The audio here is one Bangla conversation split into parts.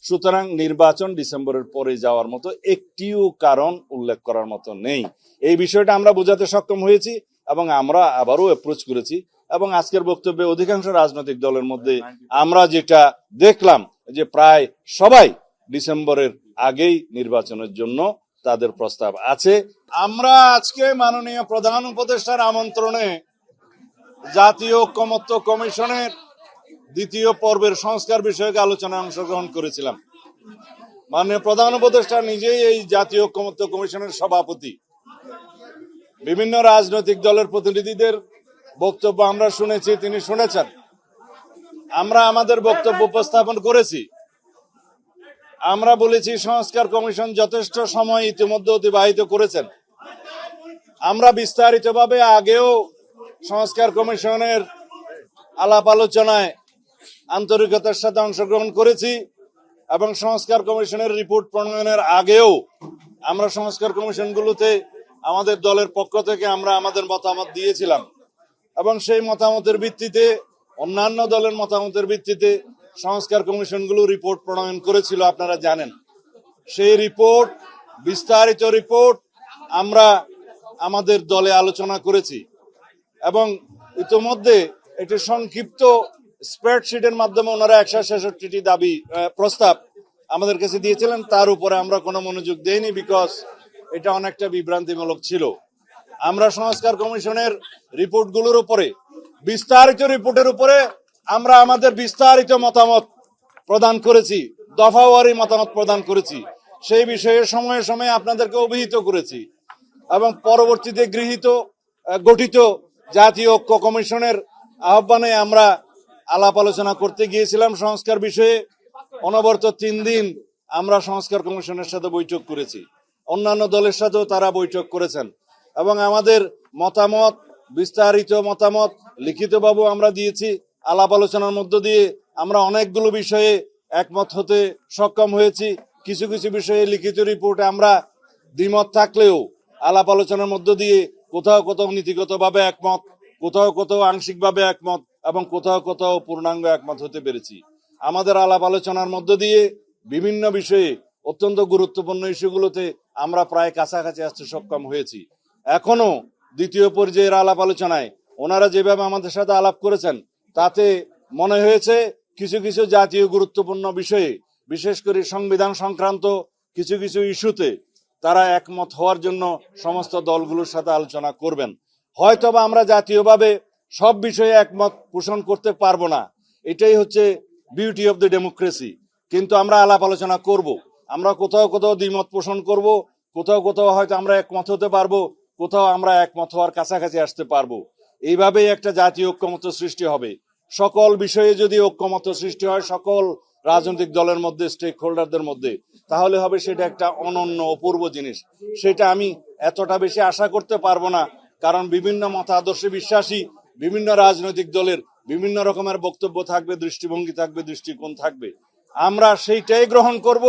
সুতরাং নির্বাচন ডিসেম্বরের পরে যাওয়ার মতো একটিও কারণ উল্লেখ করার মতো নেই। এই বিষয়টা আমরা বোঝাতে সক্ষম হয়েছি এবং আমরা আবারও অ্যাপ্রোচ করেছি এবং আজকের বক্তব্যে অধিকাংশ রাজনৈতিক দলের মধ্যে আমরা যেটা দেখলাম যে প্রায় সবাই ডিসেম্বরের আগেই নির্বাচনের জন্য তাদের প্রস্তাব আছে। আমরা আজকে মাননীয় প্রধান উপদেষ্টার আমন্ত্রণে জাতীয় ঐকমত্য কমিশনের দ্বিতীয় পর্বের সংস্কার বিষয়ক আলোচনায় অংশগ্রহণ করেছিলাম। মাননীয় প্রধান উপদেষ্টা নিজেই এই জাতীয় ঐকমত্য কমিশনের সভাপতি। বিভিন্ন রাজনৈতিক দলের প্রতিনিধিদের বক্তব্য আমরা শুনেছি, তিনি শুনেছেন। আমরা আমাদের বক্তব্য উপস্থাপন করেছি। আমরা বলেছি সংস্কার কমিশন যথেষ্ট সময় ইতিমধ্যে অতিবাহিত করেছেন। আমরা বিস্তারিতভাবে আগেও সংস্কার কমিশনের আলাপ আলোচনায় আন্তরিকতার সাথে অংশগ্রহণ করেছি এবং সংস্কার কমিশনের রিপোর্ট প্রণয়নের আগেও আমরা সংস্কার কমিশনগুলোতে আমাদের দলের পক্ষ থেকে আমরা আমাদের মতামত দিয়েছিলাম এবং সেই মতামতের ভিত্তিতে অন্যান্য দলের মতামতের ভিত্তিতে সংস্কার কমিশনগুলো রিপোর্ট প্রণয়ন করেছিল। আপনারা জানেন সেই রিপোর্ট, বিস্তারিত রিপোর্ট আমরা আমাদের দলে আলোচনা করেছি এবং ইতিমধ্যে একটি সংক্ষিপ্ত স্প্রেডশিটের মাধ্যমে ওনারা 166টি দাবি প্রস্তাব আমাদের কাছে দিয়েছিলেন। তার উপরে আমরা কোনো মনোযোগ দেইনি, বিকজ এটা অনেকটা বিভ্রান্তিমূলক ছিল। আমরা সংস্কার কমিশনের রিপোর্টগুলোর উপরে, বিস্তারিত রিপোর্টের উপরে আমরা আমাদের বিস্তারিত মতামত প্রদান করেছি, দফাওয়ারি মতামত প্রদান করেছি, সেই বিষয়ে সময়ে সময়ে আপনাদেরকে অভিহিত করেছি এবং পরবর্তীতে গঠিত জাতীয় ঐক্য কমিশনের আহ্বানে আমরা আলাপ আলোচনা করতে গিয়েছিলাম সংস্কার বিষয়ে। অনবরত 3 দিন আমরা সংস্কার কমিশনের সাথে বৈঠক করেছি, অন্যান্য দলের সাথেও তারা বৈঠক করেছেন এবং আমাদের মতামত, বিস্তারিত মতামত লিখিতভাবে আমরা দিয়েছি। আলাপ আলোচনার মধ্য দিয়ে আমরা অনেকগুলো বিষয়ে একমত হতে সক্ষম হয়েছি। কিছু কিছু বিষয়ে লিখিত রিপোর্টে আমরা দ্বিমত থাকলেও আলাপ আলোচনার মধ্য দিয়ে কোথাও কোথাও নীতিগতভাবে একমত, কোথাও কোথাও আংশিকভাবে একমত এবং কোথাও কোথাও পূর্ণাঙ্গ একমত হতে পেরেছি। আমাদের আলাপ আলোচনার মধ্য দিয়ে বিভিন্ন বিষয়ে অত্যন্ত গুরুত্বপূর্ণ ইস্যুগুলোতে আমরা প্রায় কাছাকাছি আসতে সক্ষম হয়েছি। এখনো দ্বিতীয় পর্যায়ের আলাপ আলোচনায় ওনারা যেভাবে আমাদের সাথে আলাপ করেছেন তাতে মনে হয়েছে কিছু কিছু জাতীয় গুরুত্বপূর্ণ বিষয়ে, বিশেষ করে সংবিধান সংক্রান্ত কিছু কিছু ইস্যুতে তারা একমত হওয়ার জন্য সমস্ত দলগুলোর সাথে আলোচনা করবেন। হয়তোবা আমরা জাতীয়ভাবে সব বিষয়ে একমত পোষণ করতে পারবো না, এটাই হচ্ছে বিউটি অফ দ্য ডেমোক্রেসি। কিন্তু আমরা আলাপ আলোচনা করব, আমরা কোথাও কোথাও দ্বিমত পোষণ করব, কোথাও কোথাও হয়তো আমরা একমত হতে পারবো, কোথাও আমরা একমত হওয়ার কাছাকাছি আসতে পারবো। এইভাবেই একটা জাতীয় ঐক্যমত্য সৃষ্টি হবে। সকল বিষয়ে যদি ঐক্যমত্য সৃষ্টি হয় সকল রাজনৈতিক দলের মধ্যে, স্টেক হোল্ডারদের মধ্যে, তাহলে হবে সেটা একটা অনন্য অপূর্ব জিনিস। সেটা আমি এতটা বেশি আশা করতে পারবো না, কারণ বিভিন্ন মতাদর্শে বিশ্বাসী বিভিন্ন রাজনৈতিক দলের বিভিন্ন রকমের বক্তব্য থাকবে, দৃষ্টিভঙ্গি থাকবে, দৃষ্টিকোণ থাকবে। আমরা সেইটাই গ্রহণ করব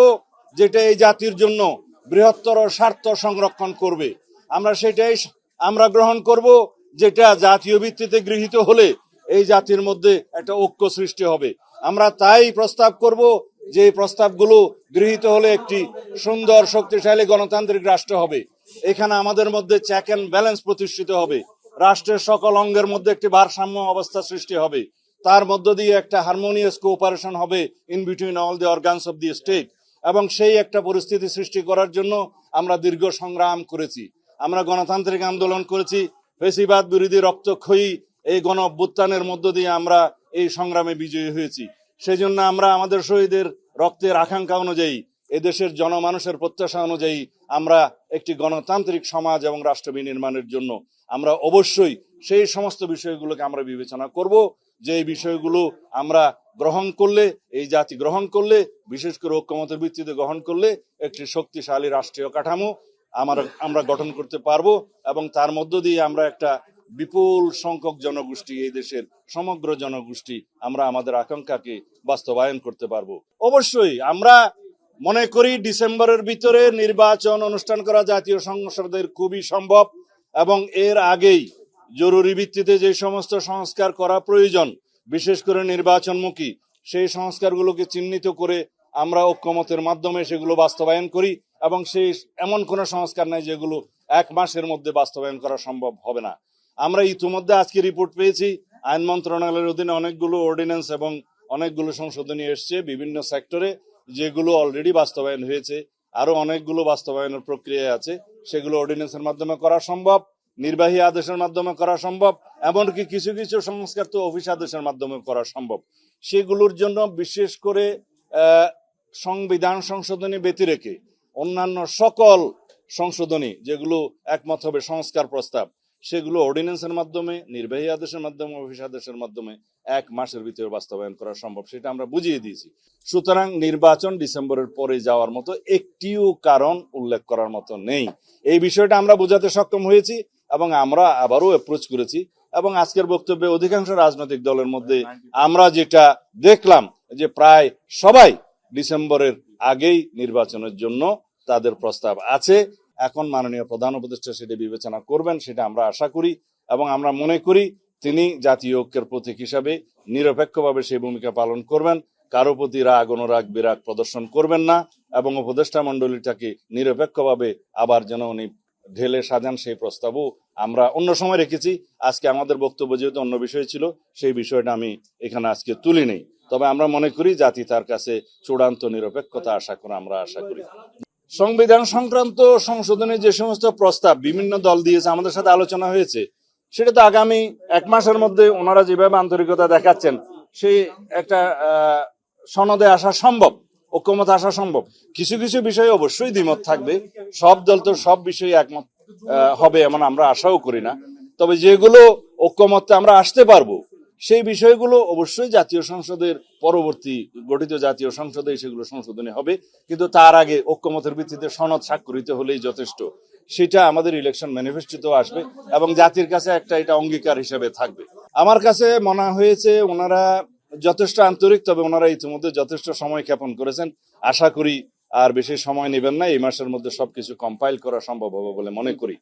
যেটা এই জাতির জন্য বৃহত্তর স্বার্থ সংরক্ষণ করবে। আমরা গ্রহণ করব যেটা জাতীয় ভিত্তিতে গৃহীত হলে এই জাতির মধ্যে একটা ঐক্য সৃষ্টি হবে। আমরা তাই প্রস্তাব করব যে এই প্রস্তাবগুলো গৃহীত হলে একটি সুন্দর শক্তিশালী গণতান্ত্রিক রাষ্ট্র হবে। এখানে আমাদের মধ্যে চেক অ্যান্ড ব্যালেন্স প্রতিষ্ঠিত হবে, রাষ্ট্রের সকল অঙ্গের মধ্যে একটি ভারসাম্য অবস্থা সৃষ্টি হবে, তার মধ্য দিয়ে একটা হারমোনিয়াস কোঅপারেশন হবে in between all the organs of the state. এবং সেই একটা পরিস্থিতি সৃষ্টি করার জন্য আমরা দীর্ঘ সংগ্রাম করেছি, আমরা গণতান্ত্রিক আন্দোলন করেছি, ফ্যাসিবাদ বিরোধী রক্তক্ষয়ী এই গণ অভ্যুত্থানের মধ্য দিয়ে আমরা এই সংগ্রামে বিজয়ী হয়েছি। সেই জন্য আমরা আমাদের শহীদের রক্তের আকাঙ্ক্ষা অনুযায়ী, এদেশের জনমানুষের প্রত্যাশা অনুযায়ী আমরা একটি গণতান্ত্রিক সমাজ এবং রাষ্ট্র বিনির্মাণের জন্য আমরা অবশ্যই সেই সমস্ত বিষয়গুলোকে আমরা বিবেচনা করব, যে এই বিষয়গুলো আমরা গ্রহণ করলে, এই জাতি গ্রহণ করলে, বিশেষ করে ঐক্যমতের ভিত্তিতে গ্রহণ করলে একটি শক্তিশালী রাষ্ট্রীয় কাঠামো আমরা গঠন করতে পারবো এবং তার মধ্য দিয়ে আমরা একটা বিপুল সংখ্যক জনগোষ্ঠী, এই দেশের সমগ্র জনগোষ্ঠী আমরা আমাদের আকাঙ্ক্ষাকে বাস্তবায়ন করতে পারবো। অবশ্যই আমরা মনে করি ডিসেম্বরের ভিতরে নির্বাচন অনুষ্ঠান করা জাতীয় সংসদের খুবই সম্ভব এবং এর আগেই জরুরি ভিত্তিতে যে সমস্ত সংস্কার করা প্রয়োজন, বিশেষ করে নির্বাচনমুখী, সেই সংস্কারগুলোকে চিহ্নিত করে আমরা ঐক্যমতের মাধ্যমে সেগুলো বাস্তবায়ন করি এবং সেই এমন কোনো সংস্কার নাই যেগুলো 1 মাসের মধ্যে বাস্তবায়ন করা সম্ভব হবে না। আমরা ইতিমধ্যে আজকে রিপোর্ট পেয়েছি, আইন মন্ত্রণালয়ের অধীনে অনেকগুলো অর্ডিন্যান্স এবং অনেকগুলো সংশোধনী এসছে বিভিন্ন সেক্টরে, যেগুলো অলরেডি বাস্তবায়ন হয়েছে। আরো অনেকগুলো বাস্তবায়নের প্রক্রিয়ায় আছে, সেগুলো অর্ডিন্যান্সের মাধ্যমে করা সম্ভব, নির্বাহী আদেশের মাধ্যমে করা সম্ভব, এমনকি কিছু কিছু সংস্কার তো অফিস আদেশের মাধ্যমে করা সম্ভব। সেগুলোর জন্য বিশেষ করে সংবিধান সংশোধনী ব্যতি রেখে অন্যান্য সকল সংশোধনী যেগুলো একমত হবে সংস্কার প্রস্তাব, সেগুলো অর্ডিন্যান্সের মাধ্যমে, নির্বাহী আদেশের মাধ্যমে, অফিস আদেশের মাধ্যমে 1 মাসের ভিতরে বাস্তবায়ন করা সম্ভব, সেটা আমরা বুঝিয়ে দিয়েছি। সুতরাং নির্বাচন ডিসেম্বরের পরে যাওয়ার মতো একটিও কারণ উল্লেখ করার মতো নেই। এই বিষয়টা আমরা বোঝাতে সক্ষম হয়েছি এবং আমরা আবারও অ্যাপ্রোচ করেছি। এবং আজকের বক্তব্যে অধিকাংশ রাজনৈতিক দলের মধ্যে আমরা যেটা দেখলাম যে প্রায় সবাই ডিসেম্বরের আগেই নির্বাচনের জন্য তাদের প্রস্তাব আছে। এখন মাননীয় প্রধান উপদেষ্টা সেটা বিবেচনা করবেন, সেটা আমরা আশা করি এবং আমরা মনে করি তিনি জাতীয় ঐক্যের প্রতীক হিসাবে নিরপেক্ষভাবে সেই ভূমিকা পালন করবেন, কারো প্রতি রাগ অনুরাগ বিরাগ প্রদর্শন করবেন না এবং উপদেষ্টা মন্ডলীটাকে নিরপেক্ষভাবে আবার যেন উনি ঢেলে সাজান সেই প্রস্তাবও আমরা অন্য সময় রেখেছি। আজকে আমাদের বক্তব্য যেহেতু অন্য বিষয় ছিল, সেই বিষয়টা আমি এখানে আজকে তুলি নেই। তবে আমরা মনে করি জাতি তার কাছে চূড়ান্ত নিরপেক্ষতা আমরা আশা করি। সংবিধান সংক্রান্ত সংশোধনের যে সমস্ত প্রস্তাব বিভিন্ন দল দিয়েছে, আমাদের সাথে আলোচনা হয়েছে, সেটা তো আগামী 1 মাসের মধ্যে ওনারা যেভাবে আন্তরিকতা দেখাচ্ছেন সেই একটা সনদে আসা সম্ভব, ঐক্যমত আসা সম্ভব। কিছু কিছু বিষয়ে অবশ্যই দ্বিমত থাকবে, সব দল তো সব বিষয়ে একমত হবে এমন আমরা আশাও করি না। তবে যেগুলো ঐক্যমতে আমরা আসতে পারবো সেই বিষয়গুলো অবশ্যই জাতীয় সংসদের পরবর্তী গঠিত জাতীয় সংসদে সেগুলো সংশোধনী হবে, কিন্তু তার আগে ঐক্যমতের ভিত্তিতে সনদ স্বাক্ষরিত হলেই যথেষ্ট। সেটা আমাদের ইলেকশন ম্যানিফেস্টোতে আসবে এবং জাতির কাছে একটা এটা অঙ্গীকার হিসেবে থাকবে। আমার কাছে মনে হয়েছে ওনারা যথেষ্ট আন্তরিক, তবে ওনারা ইতিমধ্যে যথেষ্ট সময় ক্ষেপণ করেছেন। আশা করি আর বেশি সময় নেবেন না, এই মাসের মধ্যে সবকিছু কম্পাইল করা সম্ভব হবে বলে মনে করি।